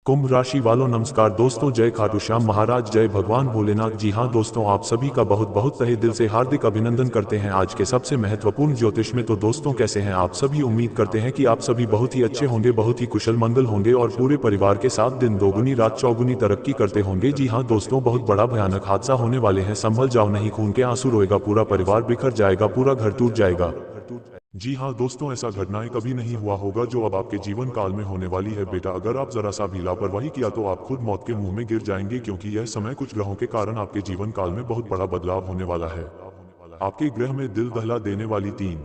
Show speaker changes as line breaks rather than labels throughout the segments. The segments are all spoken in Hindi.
कुंभ राशि वालों नमस्कार दोस्तों, जय खाटू श्याम महाराज, जय भगवान भोलेनाथ। जी हाँ दोस्तों, आप सभी का बहुत बहुत तहे दिल से हार्दिक अभिनंदन करते हैं आज के सबसे महत्वपूर्ण ज्योतिष में। तो दोस्तों कैसे हैं आप सभी? उम्मीद करते हैं कि आप सभी बहुत ही अच्छे होंगे, बहुत ही कुशल मंगल होंगे और पूरे परिवार के साथ दिन दोगुनी रात चौगुनी तरक्की करते होंगे। जी हाँ दोस्तों, बहुत बड़ा भयानक हादसा होने वाले हैं, संभल जाओ नहीं खून के आंसू रोएगा पूरा परिवार, बिखर जाएगा पूरा घर, टूट जाएगा। जी हाँ दोस्तों, ऐसा घटनाएं कभी नहीं हुआ होगा जो अब आपके जीवन काल में होने वाली है। बेटा, अगर आप जरा सा भी लापरवाही किया तो आप खुद मौत के मुंह में गिर जाएंगे, क्योंकि यह समय कुछ ग्रहों के कारण आपके जीवन काल में बहुत बड़ा बदलाव होने वाला है। आपके ग्रह में दिल दहला देने वाली 3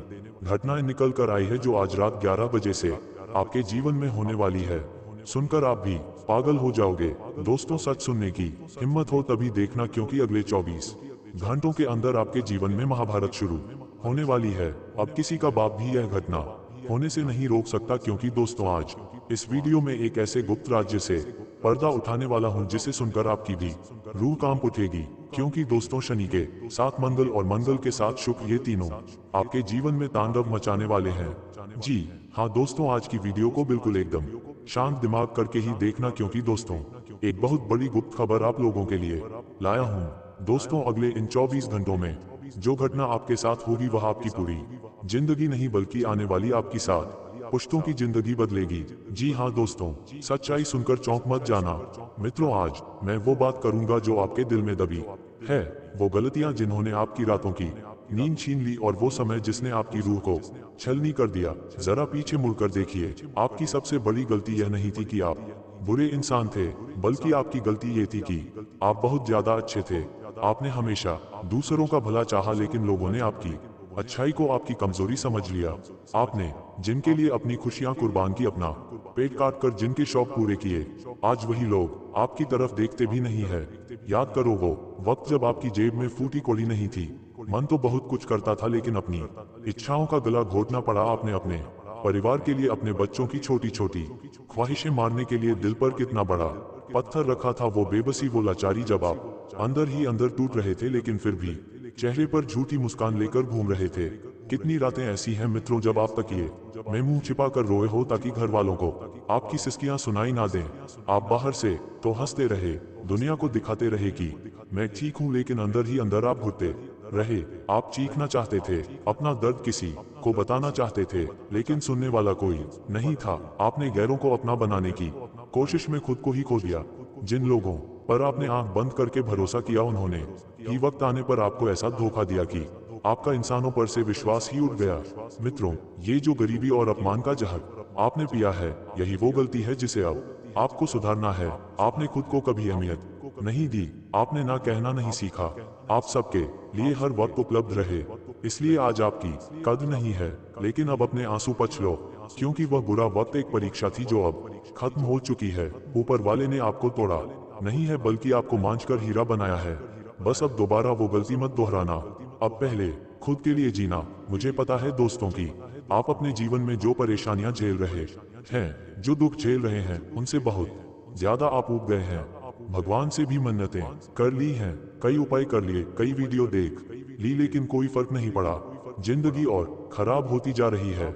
घटनाएं निकल कर आई है जो आज रात 11 बजे से आपके जीवन में होने वाली है। सुनकर आप भी पागल हो जाओगे। दोस्तों, सच सुनने की हिम्मत हो तभी देखना, क्योंकि अगले 24 घंटों के अंदर आपके जीवन में महाभारत शुरू होने वाली है। अब किसी का बाप भी यह घटना होने से नहीं रोक सकता, क्योंकि दोस्तों आज इस वीडियो में एक ऐसे गुप्त राज्य से पर्दा उठाने वाला हूं जिसे सुनकर आपकी भी रूह कांप उठेगी। क्योंकि दोस्तों, शनि के साथ मंगल और मंगल के साथ शुक्र, ये तीनों आपके जीवन में तांडव मचाने वाले हैं। जी हाँ दोस्तों, आज की वीडियो को बिल्कुल एकदम शांत दिमाग करके ही देखना, क्योंकि दोस्तों एक बहुत बड़ी गुप्त खबर आप लोगों के लिए लाया हूँ। दोस्तों, अगले इन 24 घंटों में जो घटना आपके साथ होगी वह आपकी पूरी जिंदगी नहीं बल्कि आने वाली आपकी 7 पुश्तों की जिंदगी बदलेगी। जी हाँ दोस्तों, सच्चाई सुनकर चौंक मत जाना। मित्रों, आज मैं वो बात करूंगा जो आपके दिल में दबी है, वो गलतियां जिन्होंने आपकी रातों की नींद छीन ली और वो समय जिसने आपकी रूह को छलनी कर दिया। जरा पीछे मुड़कर देखिए, आपकी सबसे बड़ी गलती यह नहीं थी कि आप बुरे इंसान थे, बल्कि आपकी गलती ये थी कि आप बहुत ज्यादा अच्छे थे। आपने हमेशा दूसरों का भला चाहा, लेकिन लोगों ने आपकी अच्छाई को आपकी कमजोरी समझ लिया। आपने जिनके लिए अपनी खुशियां कुर्बान की, अपना पेट काट कर जिनके शौक पूरे किए, आज वही लोग आपकी तरफ देखते भी नहीं है। याद करो वो वक्त जब आपकी जेब में फूटी कौड़ी नहीं थी। मन तो बहुत कुछ करता था, लेकिन अपनी इच्छाओं का गला घोटना पड़ा। आपने अपने परिवार के लिए, अपने बच्चों की छोटी छोटी ख्वाहिशें मारने के लिए दिल पर कितना बड़ा पत्थर रखा था। वो बेबसी, वो लाचारी, जब आप अंदर ही अंदर टूट रहे थे, लेकिन फिर भी चेहरे पर झूठी मुस्कान लेकर घूम रहे थे। कितनी रातें ऐसी हैं मित्रों जब आप तकिए में मुंह छिपा कर रोए हो, ताकि घर वालों को आपकी सिसकियां सुनाई ना दें। आप बाहर से तो हंसते रहे, दुनिया को दिखाते रहे कि मैं ठीक हूं, लेकिन अंदर ही अंदर आप घुटते रहे। आप चीखना चाहते थे, अपना दर्द किसी को बताना चाहते थे, लेकिन सुनने वाला कोई नहीं था। आपने गैरों को अपना बनाने की कोशिश में खुद को ही खो दिया। जिन लोगों पर आपने आंख बंद करके भरोसा किया, उन्होंने ही वक्त आने पर आपको ऐसा धोखा दिया कि आपका इंसानों पर से विश्वास ही उठ गया। मित्रों, ये जो गरीबी और अपमान का जहर आपने पिया है, यही वो गलती है जिसे अब आपको सुधारना है। आपने खुद को कभी अहमियत नहीं दी, आपने ना कहना नहीं सीखा। आप सबके लिए हर वक्त उपलब्ध रहे, इसलिए आज आपकी कद्र नहीं है। लेकिन अब अपने आंसू पच लो, क्योंकि वह बुरा वक्त एक परीक्षा थी जो अब खत्म हो चुकी है। ऊपर वाले ने आपको तोड़ा नहीं है, बल्कि आपको मांझ कर हीरा बनाया है। बस अब दोबारा वो गलती मत दोहराना। अब पहले खुद के लिए जीना। मुझे पता है दोस्तों कि आप अपने जीवन में जो परेशानियां झेल रहे हैं, जो दुख झेल रहे हैं, उनसे बहुत ज्यादा आप ऊब गए हैं। भगवान से भी मन्नतें कर ली हैं, कई उपाय कर लिए, कई वीडियो देख ली, लेकिन कोई फर्क नहीं पड़ा। जिंदगी और खराब होती जा रही है,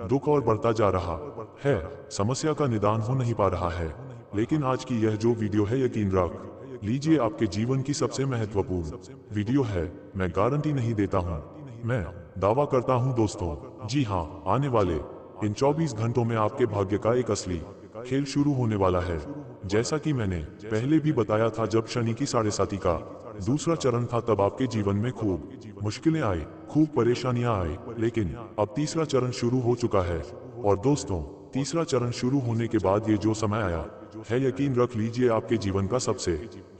दुख और बढ़ता जा रहा है, समस्या का निदान हो नहीं पा रहा है। लेकिन आज की यह जो वीडियो है, यकीन रख लीजिए आपके जीवन की सबसे महत्वपूर्ण वीडियो है। मैं गारंटी नहीं देता हूँ, मैं दावा करता हूँ दोस्तों। जी हाँ, आने वाले इन 24 घंटों में आपके भाग्य का एक असली खेल शुरू होने वाला है। जैसा कि मैंने पहले भी बताया था, जब शनि की 7.5 का दूसरा चरण था, तब आपके जीवन में खूब मुश्किलें आई, खूब परेशानियां आई, लेकिन अब तीसरा चरण शुरू हो चुका है। और दोस्तों, तीसरा चरण शुरू होने के बाद ये जो समय आया है, यकीन रख लीजिए आपके जीवन का सबसे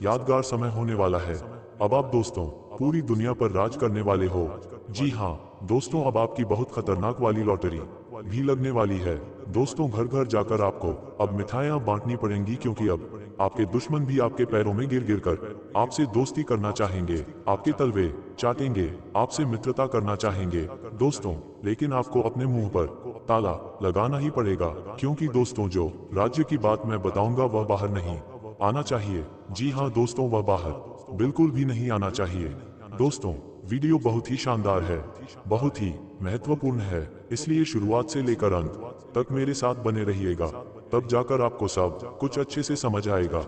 यादगार समय होने वाला है। अब आप दोस्तों पूरी दुनिया पर राज करने वाले हो। जी हाँ दोस्तों, अब आपकी बहुत खतरनाक वाली लॉटरी भी लगने वाली है। दोस्तों, घर घर जाकर आपको अब मिठाइयाँ बांटनी पड़ेंगी, क्योंकि अब आपके दुश्मन भी आपके पैरों में गिर गिर कर आपसे दोस्ती करना चाहेंगे, आपके तलवे चाटेंगे, आपसे मित्रता करना चाहेंगे दोस्तों। लेकिन आपको अपने मुंह पर ताला लगाना ही पड़ेगा, क्योंकि दोस्तों जो राज्य की बात मैं बताऊंगा वह बाहर नहीं आना चाहिए। जी हाँ दोस्तों, वह बाहर बिल्कुल भी नहीं आना चाहिए। दोस्तों, वीडियो बहुत ही शानदार है, बहुत ही महत्वपूर्ण है, इसलिए शुरुआत से लेकर अंत तक मेरे साथ बने रहिएगा। तब जाकर आपको सब कुछ अच्छे से समझ आएगा।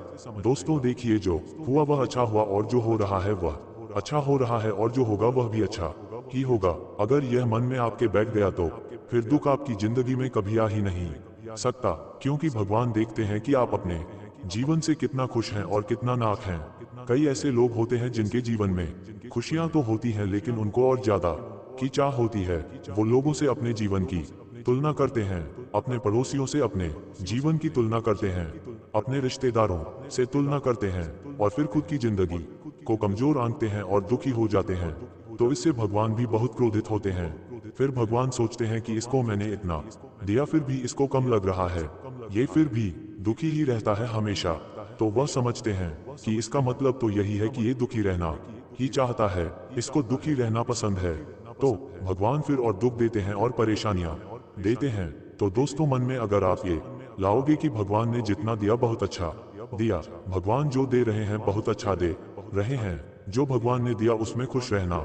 दोस्तों देखिए, जो हुआ वह अच्छा हुआ और जो हो रहा है वह अच्छा हो रहा है और जो होगा वह भी अच्छा ही होगा। अगर यह मन में आपके बैठ गया तो फिर दुख आपकी जिंदगी में कभी आ ही नहीं सकता, क्योंकि भगवान देखते हैं कि आप अपने जीवन से कितना खुश हैं और कितना नाक हैं। कई ऐसे लोग होते हैं जिनके जीवन में खुशियां तो होती हैं लेकिन उनको और ज्यादा की चाह होती है। वो लोगों से अपने जीवन की तुलना करते हैं, अपने पड़ोसियों से अपने जीवन की तुलना करते हैं, अपने रिश्तेदारों से तुलना करते हैं और फिर खुद की जिंदगी को कमजोर आंकते हैं और दुखी हो जाते हैं। तो इससे भगवान भी बहुत क्रोधित होते हैं। फिर भगवान सोचते हैं कि इसको मैंने इतना दिया फिर भी इसको कम लग रहा है, ये फिर भी दुखी ही रहता है हमेशा। तो वह समझते हैं कि इसका मतलब तो यही है कि ये दुखी रहना ही चाहता है, इसको दुखी रहना पसंद है। तो भगवान फिर और दुख देते हैं और परेशानियां देते हैं। तो दोस्तों, मन में अगर आप ये लाओगे कि भगवान ने जितना दिया बहुत अच्छा दिया, भगवान जो दे रहे हैं बहुत अच्छा दे रहे हैं, जो भगवान ने दिया उसमें खुश रहना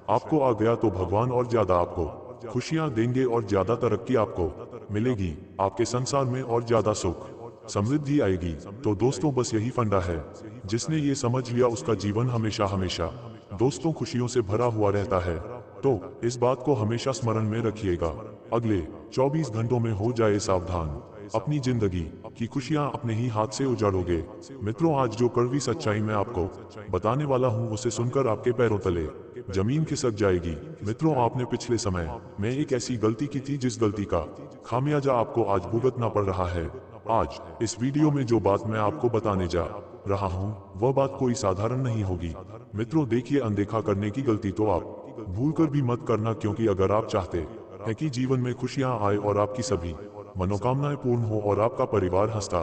आपको आ गया, तो भगवान और ज्यादा आपको खुशियां देंगे और ज्यादा तरक्की आपको मिलेगी, आपके संसार में और ज्यादा सुख समृद्धि आएगी। तो दोस्तों, बस यही फंडा है, जिसने ये समझ लिया उसका जीवन हमेशा हमेशा दोस्तों खुशियों से भरा हुआ रहता है। तो इस बात को हमेशा स्मरण में रखिएगा। अगले 24 घंटों में हो जाए सावधान, अपनी जिंदगी की खुशियां अपने ही हाथ से उजाड़ोगे। मित्रों, आज जो कड़वी सच्चाई मैं आपको बताने वाला हूं उसे सुनकर आपके पैरों तले जमीन खिसक जाएगी। मित्रों, आपने पिछले समय में एक ऐसी गलती की थी जिस गलती का खामियाजा आपको आज भुगतना पड़ रहा है। आज इस वीडियो में जो बात मैं आपको बताने जा रहा हूं वह बात कोई साधारण नहीं होगी। मित्रों देखिए, अनदेखा करने की गलती तो आप भूलकर भी मत करना, क्योंकि अगर आप चाहते हैं कि जीवन में खुशियां आए और आपकी सभी मनोकामनाएं पूर्ण हो और आपका परिवार हंसता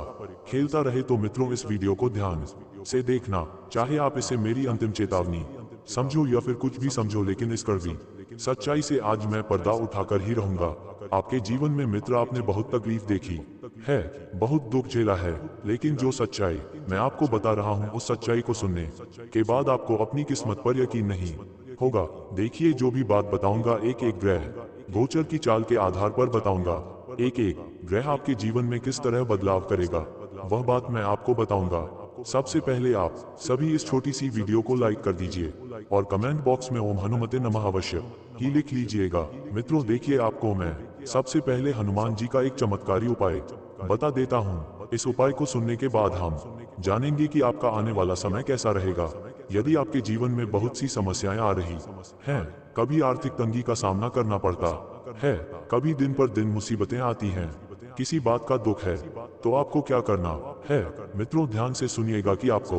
खेलता रहे, तो मित्रों इस वीडियो को ध्यान से देखना। चाहे आप इसे मेरी अंतिम चेतावनी समझो या फिर कुछ भी समझो, लेकिन इस कड़वी सच्चाई से आज मैं पर्दा उठाकर ही रहूंगा। आपके जीवन में मित्र आपने बहुत तकलीफ देखी है, बहुत दुख झेला है, लेकिन जो सच्चाई मैं आपको बता रहा हूं उस सच्चाई को सुनने के बाद आपको अपनी किस्मत पर यकीन नहीं होगा। देखिए, जो भी बात बताऊंगा एक एक ग्रह गोचर की चाल के आधार पर बताऊंगा। एक एक ग्रह आपके जीवन में किस तरह बदलाव करेगा वह बात मैं आपको बताऊंगा। सबसे पहले आप सभी इस छोटी सी वीडियो को लाइक कर दीजिए और कमेंट बॉक्स में ओम हनुमते नमः अवश्य ही लिख लीजिएगा। मित्रों देखिए, आपको मैं सबसे पहले हनुमान जी का एक चमत्कारी उपाय बता देता हूँ। इस उपाय को सुनने के बाद हम जानेंगे कि आपका आने वाला समय कैसा रहेगा। यदि आपके जीवन में बहुत सी समस्याएं आ रही हैं, कभी आर्थिक तंगी का सामना करना पड़ता है, कभी दिन पर दिन मुसीबतें आती हैं, किसी बात का दुख है, तो आपको क्या करना है। मित्रों ध्यान से सुनिएगा कि आपको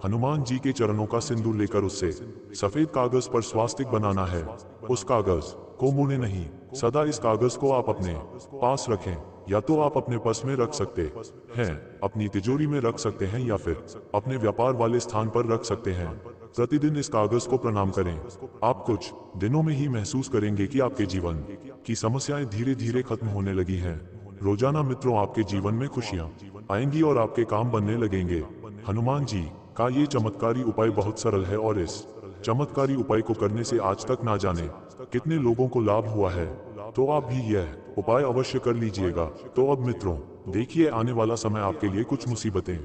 हनुमान जी के चरणों का सिंदूर लेकर उससे सफेद कागज पर स्वास्तिक बनाना है। उस कागज को मुड़े नहीं, सदा इस कागज को आप अपने पास रखें, या तो आप अपने पर्स में रख सकते हैं, अपनी तिजोरी में रख सकते हैं, या फिर अपने व्यापार वाले स्थान पर रख सकते हैं। प्रतिदिन इस कागज को प्रणाम करें। आप कुछ दिनों में ही महसूस करेंगे कि आपके जीवन की समस्याएं धीरे धीरे खत्म होने लगी हैं। रोजाना मित्रों आपके जीवन में खुशियां आएंगी और आपके काम बनने लगेंगे। हनुमान जी का ये चमत्कारी उपाय बहुत सरल है और इस चमत्कारी उपाय को करने से आज तक ना जाने कितने लोगों को लाभ हुआ है। तो आप भी यह उपाय अवश्य कर लीजिएगा। तो अब मित्रों देखिए, आने वाला समय आपके लिए कुछ मुसीबतें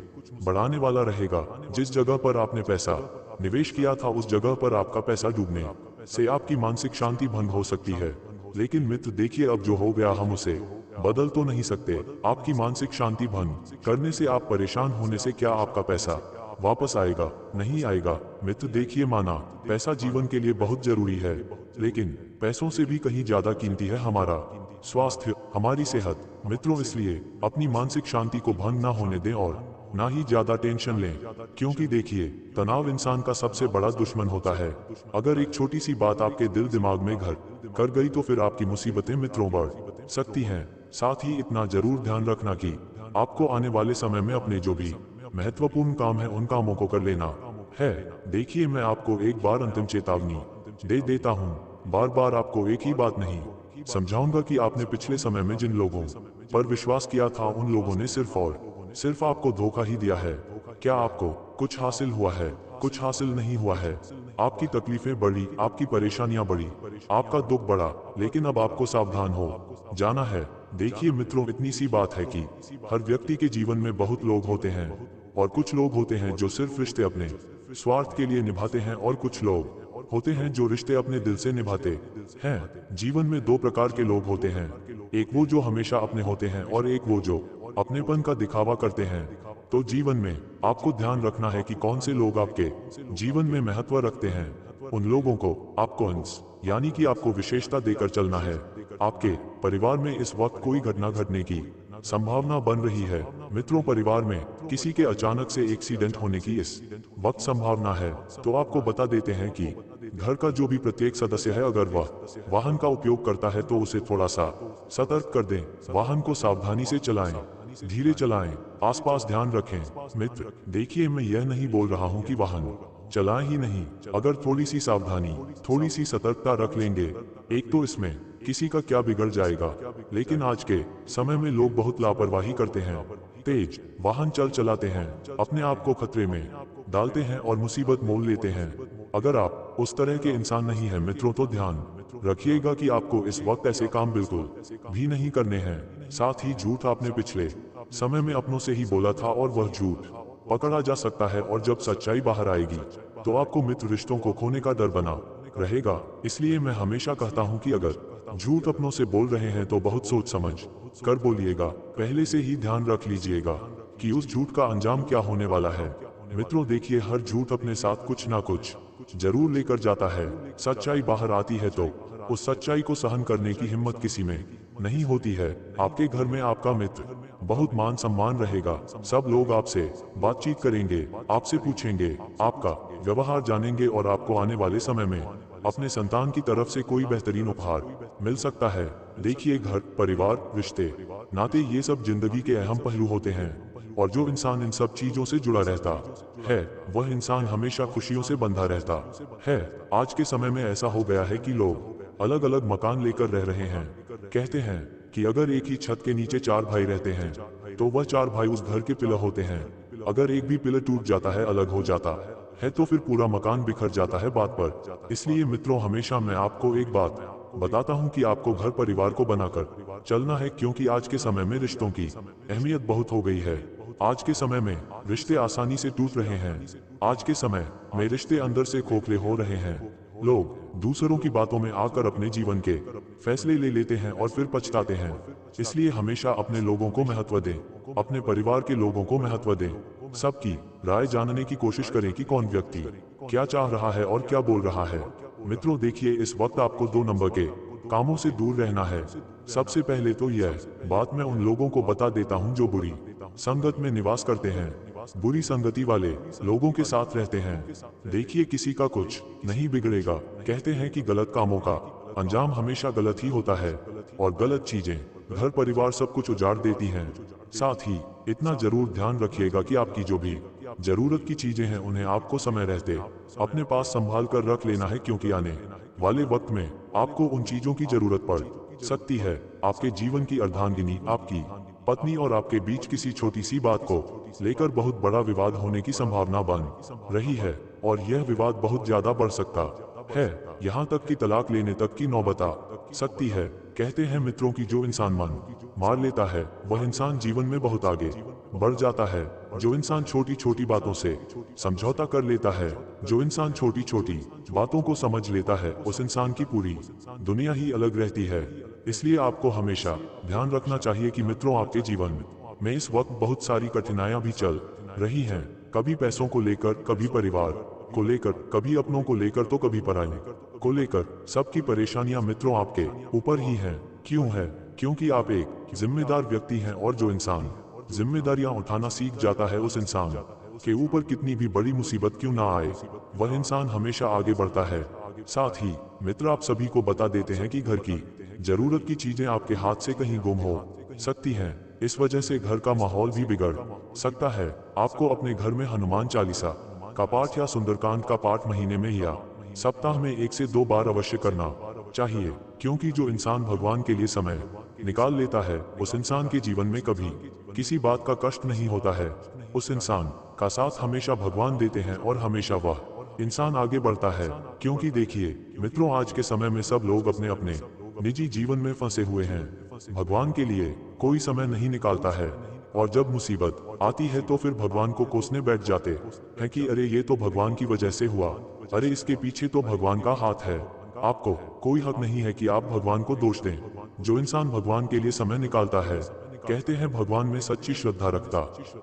बढ़ाने वाला रहेगा। जिस जगह पर आपने पैसा निवेश किया था उस जगह पर आपका पैसा डूबने से आपकी मानसिक शांति भंग हो सकती है। लेकिन मित्र देखिए, अब जो हो गया हम उसे बदल तो नहीं सकते। आपकी मानसिक शांति भंग करने से, आप परेशान होने से क्या आपका पैसा वापस आएगा? नहीं आएगा। मित्र देखिए, माना पैसा जीवन के लिए बहुत जरूरी है, लेकिन पैसों से भी कहीं ज्यादा कीमती है हमारा स्वास्थ्य, हमारी सेहत। मित्रों इसलिए अपनी मानसिक शांति को भंग ना होने दें और ना ही ज्यादा टेंशन लें, क्योंकि देखिए तनाव इंसान का सबसे बड़ा दुश्मन होता है। अगर एक छोटी सी बात आपके दिल दिमाग में घर कर गई तो फिर आपकी मुसीबतें मित्रों बढ़ सकती हैं। साथ ही इतना जरूर ध्यान रखना कि आपको आने वाले समय में अपने जो भी महत्वपूर्ण काम है उन कामों को कर लेना है। देखिए, मैं आपको एक बार अंतिम चेतावनी दे देता हूँ, बार बार आपको एक ही बात नहीं समझाऊंगा कि आपने पिछले समय में जिन लोगों पर विश्वास किया था उन लोगों ने सिर्फ और सिर्फ आपको धोखा ही दिया है। क्या आपको कुछ हासिल हुआ है? कुछ हासिल नहीं हुआ है। आपकी तकलीफें बढ़ी, आपकी परेशानियां बढ़ी, आपका दुख बढ़ा, लेकिन अब आपको सावधान हो जाना है। देखिए मित्रों, इतनी सी बात है कि हर व्यक्ति के जीवन में बहुत लोग होते हैं और कुछ लोग होते हैं जो सिर्फ रिश्ते अपने स्वार्थ के लिए निभाते हैं और कुछ लोग होते हैं जो रिश्ते अपने दिल से निभाते हैं। जीवन में दो प्रकार के लोग होते हैं, एक वो जो हमेशा अपने होते हैं और एक वो जो अपनेपन का दिखावा करते हैं। तो जीवन में आपको ध्यान रखना है कि कौन से लोग आपके जीवन में महत्व रखते हैं। उन लोगों को आपको अंश यानी कि आपको विशेषता देकर चलना है। आपके परिवार में इस वक्त कोई घटना घटने की संभावना बन रही है। मित्रों, परिवार में किसी के अचानक से एक्सीडेंट होने की इस वक्त संभावना है। तो आपको बता देते हैं कि घर का जो भी प्रत्येक सदस्य है, अगर वह वाहन का उपयोग करता है तो उसे थोड़ा सा सतर्क कर दें। वाहन को सावधानी से चलाएं, धीरे चलाएं, आसपास ध्यान रखें। मित्र देखिए, मैं यह नहीं बोल रहा हूं कि वाहन चलाएं ही नहीं। अगर थोड़ी सी सावधानी, थोड़ी सी सतर्कता रख लेंगे, एक तो इसमें किसी का क्या बिगड़ जाएगा। लेकिन आज के समय में लोग बहुत लापरवाही करते हैं, तेज वाहन चलाते हैं, अपने आप को खतरे में डालते हैं और मुसीबत मोल लेते हैं। अगर आप उस तरह के इंसान नहीं हैं मित्रों, तो ध्यान रखिएगा कि आपको इस वक्त ऐसे काम बिल्कुल भी नहीं करने हैं। साथ ही झूठ आपने पिछले समय में अपनों से ही बोला था और वह झूठ पकड़ा जा सकता है, और जब सच्चाई बाहर आएगी तो आपको मित्र रिश्तों को खोने का डर बना रहेगा। इसलिए मैं हमेशा कहता हूं कि अगर झूठ अपनों से बोल रहे हैं तो बहुत सोच समझ कर बोलिएगा। पहले से ही ध्यान रख लीजिएगा कि उस झूठ का अंजाम क्या होने वाला है। मित्रों देखिए, हर झूठ अपने साथ कुछ ना कुछ जरूर लेकर जाता है। सच्चाई बाहर आती है तो उस सच्चाई को सहन करने की हिम्मत किसी में नहीं होती है। आपके घर में आपका मित्र बहुत मान सम्मान रहेगा। सब लोग आपसे बातचीत करेंगे, आपसे पूछेंगे, आपका व्यवहार जानेंगे और आपको आने वाले समय में अपने संतान की तरफ से कोई बेहतरीन उपहार मिल सकता है। देखिए, घर, परिवार, रिश्ते, नाते, ये सब जिंदगी के अहम पहलू होते हैं और जो इंसान इन सब चीजों से जुड़ा रहता है वह इंसान हमेशा खुशियों से बंधा रहता है। आज के समय में ऐसा हो गया है कि लोग अलग अलग मकान लेकर रह रहे हैं। कहते हैं कि अगर एक ही छत के नीचे 4 भाई रहते हैं तो वह 4 भाई उस घर के पिलर होते हैं। अगर एक भी पिलर टूट जाता है, अलग हो जाता है, तो फिर पूरा मकान बिखर जाता है बात पर। इसलिए मित्रों, हमेशा मैं आपको एक बात बताता हूं कि आपको घर परिवार को बनाकर चलना है, क्योंकि आज के समय में रिश्तों की अहमियत बहुत हो गई है। आज के समय में रिश्ते आसानी से टूट रहे हैं। आज के समय में रिश्ते अंदर से खोखले हो रहे हैं। लोग दूसरों की बातों में आकर अपने जीवन के फैसले ले लेते हैं और फिर पछताते हैं। इसलिए हमेशा अपने लोगों को महत्व दें, अपने परिवार के लोगों को महत्व दें। सबकी राय जानने की कोशिश करें कि कौन व्यक्ति क्या चाह रहा है और क्या बोल रहा है। मित्रों देखिए, इस वक्त आपको 2 नंबर के कामों से दूर रहना है। सबसे पहले तो यह बात मैं उन लोगों को बता देता हूं जो बुरी संगत में निवास करते हैं, बुरी संगति वाले लोगों के साथ रहते हैं। देखिए, किसी का कुछ नहीं बिगड़ेगा। कहते हैं कि गलत कामों का अंजाम हमेशा गलत ही होता है और गलत चीजें घर परिवार सब कुछ उजाड़ देती हैं। साथ ही इतना जरूर ध्यान रखिएगा कि आपकी जो भी जरूरत की चीजें हैं उन्हें आपको समय रहते अपने पास संभाल कर रख लेना है, क्योंकि आने वाले वक्त में आपको उन चीजों की जरूरत पड़ सकती है। आपके जीवन की अर्धांगिनी, आपकी पत्नी और आपके बीच किसी छोटी सी बात को लेकर बहुत बड़ा विवाद होने की संभावना बन रही है और यह विवाद बहुत ज्यादा बढ़ सकता है, यहाँ तक कि तलाक लेने तक की नौबत आ सकती है। कहते हैं मित्रों की जो इंसान मन मार लेता है वह इंसान जीवन में बहुत आगे बढ़ जाता है। जो इंसान छोटी छोटी बातों से समझौता कर लेता है, जो इंसान छोटी छोटी बातों को समझ लेता है, उस इंसान की पूरी दुनिया ही अलग रहती है। इसलिए आपको हमेशा ध्यान रखना चाहिए कि मित्रों, आपके जीवन में इस वक्त बहुत सारी कठिनाइयां भी चल रही हैं। कभी पैसों को लेकर, कभी परिवार को लेकर, कभी अपनों को लेकर, तो कभी पराये को लेकर। सबकी परेशानियां मित्रों आपके ऊपर ही हैं। क्यों है? क्योंकि आप एक जिम्मेदार व्यक्ति हैं और जो इंसान जिम्मेदारियां उठाना सीख जाता है, उस इंसान के ऊपर कितनी भी बड़ी मुसीबत क्यों ना आए, वह इंसान हमेशा आगे बढ़ता है। साथ ही मित्र, आप सभी को बता देते हैं कि घर की जरूरत की चीजें आपके हाथ से कहीं गुम हो सकती हैं। इस वजह से घर का माहौल भी बिगड़ सकता है। आपको अपने घर में हनुमान चालीसा का पाठ या सुंदरकांड का पाठ महीने में या सप्ताह में 1 से 2 बार अवश्य करना चाहिए, क्योंकि जो इंसान भगवान के लिए समय निकाल लेता है, उस इंसान के जीवन में कभी किसी बात का कष्ट नहीं होता है। उस इंसान का साथ हमेशा भगवान देते हैं और हमेशा वह इंसान आगे बढ़ता है। क्योंकि देखिए मित्रों, आज के समय में सब लोग अपने अपने निजी जीवन में फंसे हुए हैं भगवान के लिए कोई समय नहीं निकालता है, और जब मुसीबत आती है तो फिर भगवान को कोसने बैठ जाते हैं कि अरे ये तो भगवान की वजह से हुआ, अरे इसके पीछे तो भगवान का हाथ है। आपको कोई हक नहीं है कि आप भगवान को दोष दें। जो इंसान भगवान के लिए समय निकालता है, कहते हैं भगवान में सच्ची श्रद्धा रखता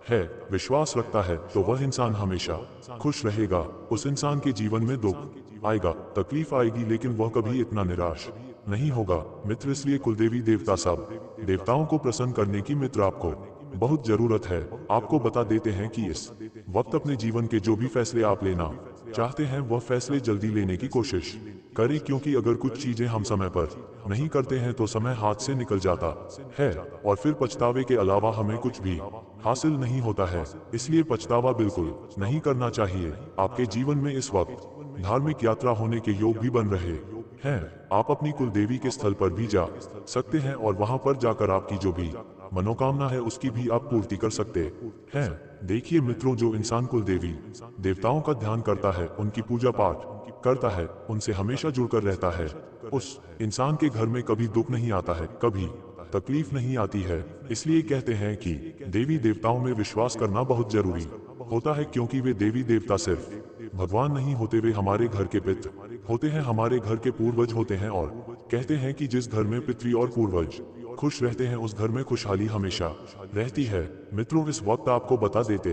है, विश्वास रखता है, तो वह इंसान हमेशा खुश रहेगा। उस इंसान के जीवन में दुख आएगा, तकलीफ आएगी, लेकिन वह कभी इतना निराश नहीं होगा। मित्र, इसलिए कुलदेवी देवता सब देवताओं को प्रसन्न करने की मित्र आपको बहुत जरूरत है। आपको बता देते हैं कि इस वक्त अपने जीवन के जो भी फैसले आप लेना चाहते हैं, वह फैसले जल्दी लेने की कोशिश करें, क्योंकि अगर कुछ चीजें हम समय पर नहीं करते हैं तो समय हाथ से निकल जाता है, और फिर पछतावे के अलावा हमें कुछ भी हासिल नहीं होता है। इसलिए पछतावा बिल्कुल नहीं करना चाहिए। आपके जीवन में इस वक्त धार्मिक यात्रा होने के योग भी बन रहे हैं। आप अपनी कुल देवी के स्थल पर भी जा सकते हैं, और वहां पर जाकर आपकी जो भी मनोकामना है उसकी भी आप पूर्ति कर सकते हैं। देखिए मित्रों, जो इंसान कुल देवी देवताओं का ध्यान करता है, उनकी पूजा पाठ करता है, उनसे हमेशा जुड़कर रहता है, उस इंसान के घर में कभी दुख नहीं आता है, कभी तकलीफ नहीं आती है। इसलिए कहते हैं कि देवी देवताओं में विश्वास करना बहुत जरूरी होता है, क्योंकि वे देवी देवता सिर्फ भगवान नहीं होते, वे हमारे घर के पितृ होते हैं, हमारे घर के पूर्वज होते हैं। और कहते हैं कि जिस घर में पितृ और पूर्वज खुश रहते हैं, उस घर में खुशहाली हमेशा रहती है। मित्रों, इस वक्त आपको बता देते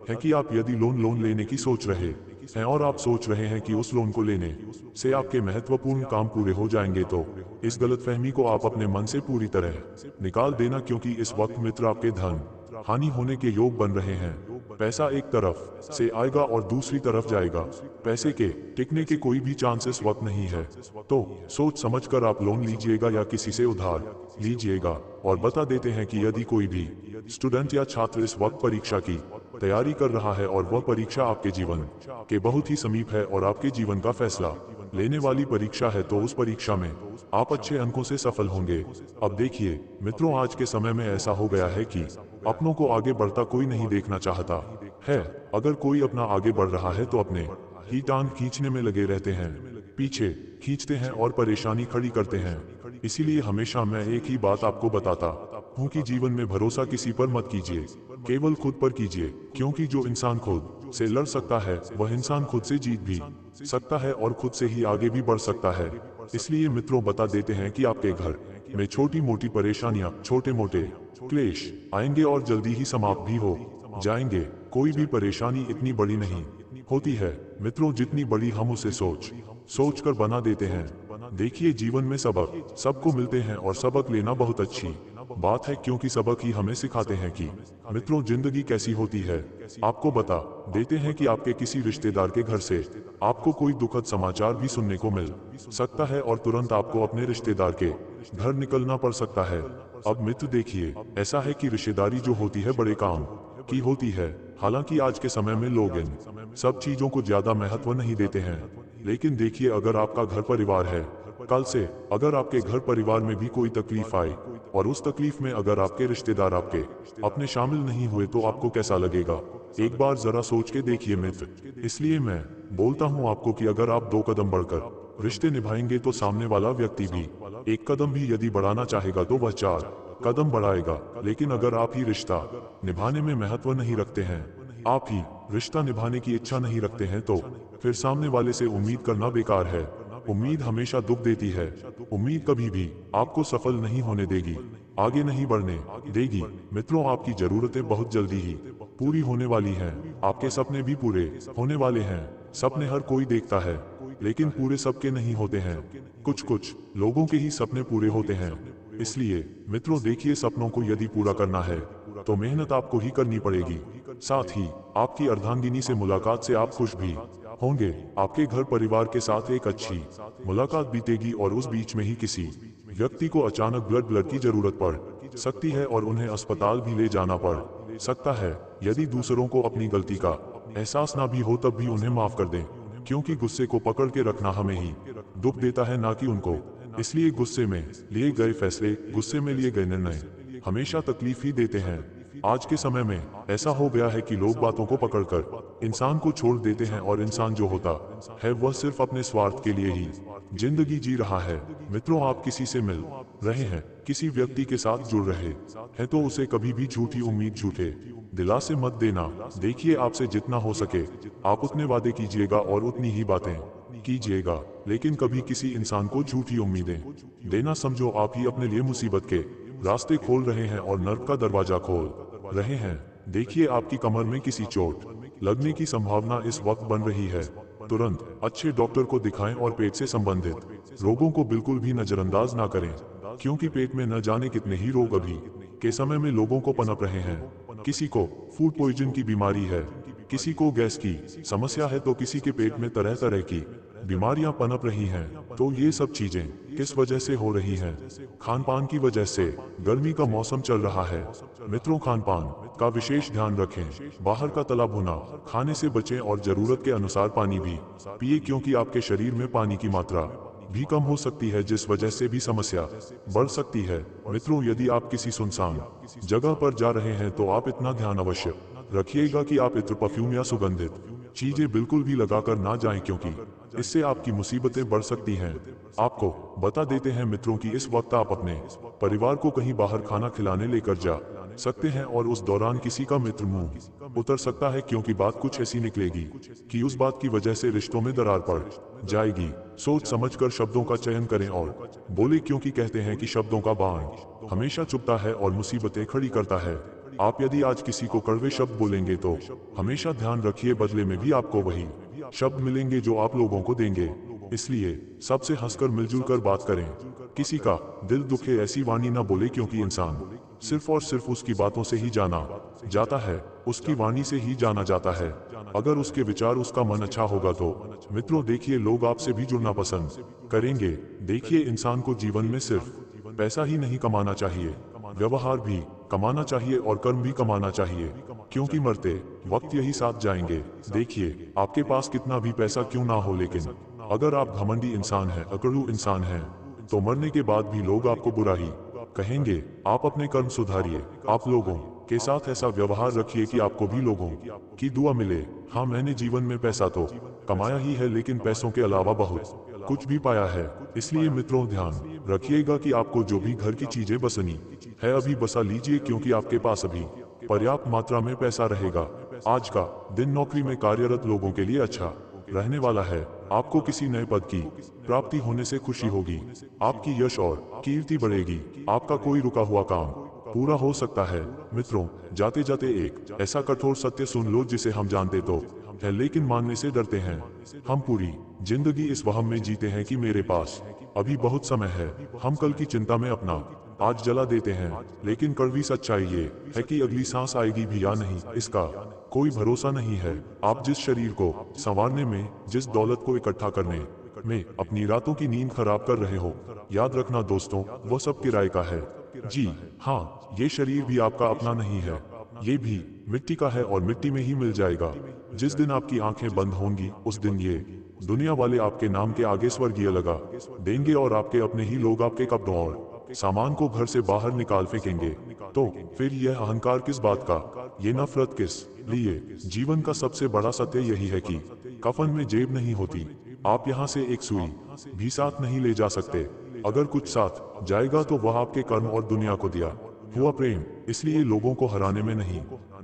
हैं कि आप यदि लोन लेने की सोच रहे हैं, और आप सोच रहे हैं कि उस लोन को लेने से आपके महत्वपूर्ण काम पूरे हो जाएंगे, तो इस गलतफहमी को आप अपने मन से पूरी तरह निकाल देना, क्योंकि इस वक्त मित्र आपके धन हानि होने के योग बन रहे हैं। पैसा एक तरफ से आएगा और दूसरी तरफ जाएगा। पैसे के टिकने के कोई भी चांस इस वक्त नहीं है, तो सोच समझकर आप लोन लीजिएगा या किसी से उधार लीजिएगा। और बता देते हैं कि यदि कोई भी स्टूडेंट या छात्र इस वक्त परीक्षा की तैयारी कर रहा है, और वह परीक्षा आपके जीवन के बहुत ही समीप है और आपके जीवन का फैसला लेने वाली परीक्षा है, तो उस परीक्षा में आप अच्छे अंकों से सफल होंगे। अब देखिए मित्रों, आज के समय में ऐसा हो गया है कि अपनों को आगे बढ़ता कोई नहीं देखना चाहता है। अगर कोई अपना आगे बढ़ रहा है तो अपने ही टांग खींचने में लगे रहते हैं, पीछे खींचते हैं और परेशानी खड़ी करते हैं। इसीलिए हमेशा मैं एक ही बात आपको बताता हूँ कि जीवन में भरोसा किसी पर मत कीजिए, केवल खुद पर कीजिए, क्योंकि जो इंसान खुद से लड़ सकता है, वह इंसान खुद से जीत भी सकता है और खुद से ही आगे भी बढ़ सकता है। इसलिए मित्रों, बता देते हैं कि आपके घर में छोटी मोटी परेशानियां, छोटे मोटे क्लेश आएंगे और जल्दी ही समाप्त भी हो जाएंगे। कोई भी परेशानी इतनी बड़ी नहीं होती है मित्रों, जितनी बड़ी हम उसे सोच कर बना देते हैं। देखिए, जीवन में सबक सबको मिलते हैं, और सबक लेना बहुत अच्छी बात है, क्योंकि सबक ही हमें सिखाते हैं कि मित्रों जिंदगी कैसी होती है। आपको बता देते हैं कि आपके किसी रिश्तेदार के घर से आपको कोई दुखद समाचार भी सुनने को मिल सकता है, और तुरंत आपको अपने रिश्तेदार के घर निकलना पड़ सकता है। अब मित्र देखिए, ऐसा है कि रिश्तेदारी जो होती है बड़े काम की होती है। हालांकि आज के समय में लोग इन सब चीजों को ज्यादा महत्व नहीं देते हैं, लेकिन देखिए, अगर आपका घर परिवार है, कल से अगर आपके घर परिवार में भी कोई तकलीफ आए, और उस तकलीफ में अगर आपके रिश्तेदार आपके अपने शामिल नहीं हुए, तो आपको कैसा लगेगा? एक बार जरा सोच के देखिए मित्र। इसलिए मैं बोलता हूँ आपको कि अगर आप 2 कदम बढ़कर रिश्ते निभाएंगे, तो सामने वाला व्यक्ति भी 1 कदम भी यदि बढ़ाना चाहेगा तो वह 4 कदम बढ़ाएगा। लेकिन अगर आप ही रिश्ता निभाने में महत्व नहीं रखते हैं, आप ही रिश्ता निभाने की इच्छा नहीं रखते हैं, तो फिर सामने वाले से उम्मीद करना बेकार है। उम्मीद हमेशा दुख देती है। उम्मीद कभी भी आपको सफल नहीं होने देगी, आगे नहीं बढ़ने देगी। मित्रों, आपकी जरूरतें बहुत जल्दी ही पूरी होने वाली हैं। आपके सपने भी पूरे होने वाले हैं। सपने हर कोई देखता है, लेकिन पूरे सबके नहीं होते हैं। कुछ लोगों के ही सपने पूरे होते हैं। इसलिए मित्रों देखिए, सपनों को यदि पूरा करना है तो मेहनत आपको ही करनी पड़ेगी। साथ ही आपकी अर्धांगिनी से मुलाकात से आप खुश भी होंगे। आपके घर परिवार के साथ एक अच्छी मुलाकात बीतेगी, और उस बीच में ही किसी व्यक्ति को अचानक ब्लड की जरूरत पड़ सकती है, और उन्हें अस्पताल भी ले जाना पड़ सकता है। यदि दूसरों को अपनी गलती का एहसास ना भी हो, तब भी उन्हें माफ कर दें, क्योंकि गुस्से को पकड़ के रखना हमें ही दुख देता है, ना कि उनको। इसलिए गुस्से में लिए गए फैसले, गुस्से में लिए गए निर्णय हमेशा तकलीफ ही देते हैं। आज के समय में ऐसा हो गया है कि लोग बातों को पकड़कर इंसान को छोड़ देते हैं और इंसान जो होता है वह सिर्फ अपने स्वार्थ के लिए ही जिंदगी जी रहा है। मित्रों, आप किसी से मिल रहे हैं, किसी व्यक्ति के साथ जुड़ रहे हैं तो उसे कभी भी झूठी उम्मीद, झूठे दिलासे मत देना। देखिए, आपसे जितना हो सके आप उतने वादे कीजिएगा और उतनी ही बातें कीजिएगा, लेकिन कभी किसी इंसान को झूठी उम्मीदें देना समझो आप ही अपने लिए मुसीबत के रास्ते खोल रहे हैं और नर्क का दरवाजा खोल रहे हैं। देखिए, आपकी कमर में किसी चोट लगने की संभावना इस वक्त बन रही है। तुरंत अच्छे डॉक्टर को दिखाएं और पेट से संबंधित रोगों को बिल्कुल भी नजरअंदाज ना करें, क्योंकि पेट में न जाने कितने ही रोग अभी के समय में लोगों को पनप रहे हैं। किसी को फूड पॉइजन की बीमारी है, किसी को गैस की समस्या है, तो किसी के पेट में तरह तरह की बीमारियां पनप रही हैं। तो ये सब चीजें किस वजह से हो रही हैं? खान पान की वजह से। गर्मी का मौसम चल रहा है मित्रों, खान पान का विशेष ध्यान रखें। बाहर का तला भुना खाने से बचें और जरूरत के अनुसार पानी भी पिए, क्योंकि आपके शरीर में पानी की मात्रा भी कम हो सकती है, जिस वजह से भी समस्या बढ़ सकती है। मित्रों, यदि आप किसी सुनसान जगह पर जा रहे हैं तो आप इतना ध्यान अवश्य रखिएगा कि आप इत्र, परफ्यूम या सुगंधित चीजें बिल्कुल भी लगाकर ना जाएं, क्योंकि इससे आपकी मुसीबतें बढ़ सकती हैं। आपको बता देते हैं मित्रों कि इस वक्त आप अपने परिवार को कहीं बाहर खाना खिलाने लेकर जा सकते हैं और उस दौरान किसी का मित्र मुंह उतर सकता है, क्योंकि बात कुछ ऐसी निकलेगी कि उस बात की वजह से रिश्तों में दरार पड़ जाएगी। सोच समझकर शब्दों का चयन करें और बोले, क्योंकि कहते हैं कि शब्दों का बाण हमेशा चुभता है और मुसीबतें खड़ी करता है। आप यदि आज किसी को कड़वे शब्द बोलेंगे तो हमेशा ध्यान रखिए बदले में भी आपको वही शब्द मिलेंगे जो आप लोगों को देंगे। इसलिए सबसे हंसकर मिलजुल कर बात करें, किसी का दिल दुखे ऐसी वाणी ना बोले, क्योंकि इंसान सिर्फ और सिर्फ उसकी बातों से ही जाना जाता है, उसकी वाणी से ही जाना जाता है। अगर उसके विचार, उसका मन अच्छा होगा तो मित्रों देखिए, लोग आपसे भी जुड़ना पसंद करेंगे। देखिए, इंसान को जीवन में सिर्फ पैसा ही नहीं कमाना चाहिए, व्यवहार भी कमाना चाहिए और कर्म भी कमाना चाहिए, क्योंकि मरते वक्त यही साथ जाएंगे। देखिए, आपके पास कितना भी पैसा क्यों ना हो, लेकिन अगर आप घमंडी इंसान हैं, अकड़ू इंसान हैं, तो मरने के बाद भी लोग आपको बुरा ही कहेंगे। आप अपने कर्म सुधारिए, आप लोगों के साथ ऐसा व्यवहार रखिए कि आपको भी लोगों की दुआ मिले। हाँ, मैंने जीवन में पैसा तो कमाया ही है, लेकिन पैसों के अलावा बहुत कुछ भी पाया है। इसलिए मित्रों, ध्यान रखिएगा कि आपको जो भी घर की चीजें बसनी है अभी बसा लीजिए, क्योंकि आपके पास अभी पर्याप्त मात्रा में पैसा रहेगा। आज का दिन नौकरी में कार्यरत लोगों के लिए अच्छा रहने वाला है। आपको किसी नए पद की प्राप्ति होने से खुशी होगी, आपकी यश और कीर्ति बढ़ेगी, आपका कोई रुका हुआ काम पूरा हो सकता है। मित्रों, जाते जाते एक ऐसा कठोर सत्य सुन लो जिसे हम जानते तो है, लेकिन मानने से डरते हैं। हम पूरी जिंदगी इस वहम में जीते हैं कि मेरे पास अभी बहुत समय है। हम कल की चिंता में अपना आज जला देते हैं, लेकिन कड़वी सच्चाई ये है कि अगली सांस आएगी भी या नहीं, इसका कोई भरोसा नहीं है। आप जिस शरीर को संवारने में, जिस दौलत को इकट्ठा करने में अपनी रातों की नींद खराब कर रहे हो, याद रखना दोस्तों, वह सब किराए का है। जी हाँ, ये शरीर भी आपका अपना नहीं है, ये भी मिट्टी का है और मिट्टी में ही मिल जाएगा। जिस दिन आपकी आंखें बंद होंगी, उस दिन ये दुनिया वाले आपके नाम के आगे स्वर्गीय लगा देंगे और आपके अपने ही लोग आपके कपड़ों और सामान को घर से बाहर निकाल फेंकेंगे। तो फिर यह अहंकार किस बात का, ये नफरत किस लिए? जीवन का सबसे बड़ा सत्य यही है कि कफन में जेब नहीं होती। आप यहाँ से एक सुई भी साथ नहीं ले जा सकते। अगर कुछ साथ जाएगा तो वह आपके कर्म और दुनिया को दिया हुआ प्रेम। इसलिए लोगों को हराने में नहीं,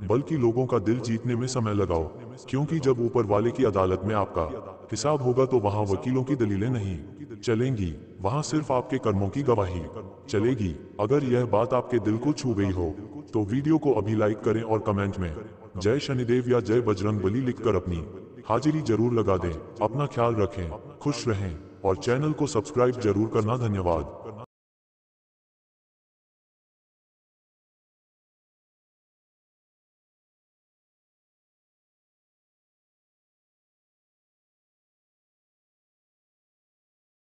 बल्कि लोगों का दिल जीतने में समय लगाओ, क्योंकि जब ऊपर वाले की अदालत में आपका हिसाब होगा तो वहाँ वकीलों की दलीलें नहीं चलेंगी, वहाँ सिर्फ आपके कर्मों की गवाही चलेगी। अगर यह बात आपके दिल को छू गई हो तो वीडियो को अभी लाइक करें और कमेंट में जय शनिदेव या जय बजरंगबली लिखकर अपनी हाजिरी जरूर लगा दें। अपना ख्याल रखें, खुश रहें और चैनल को सब्सक्राइब जरूर करना। धन्यवाद।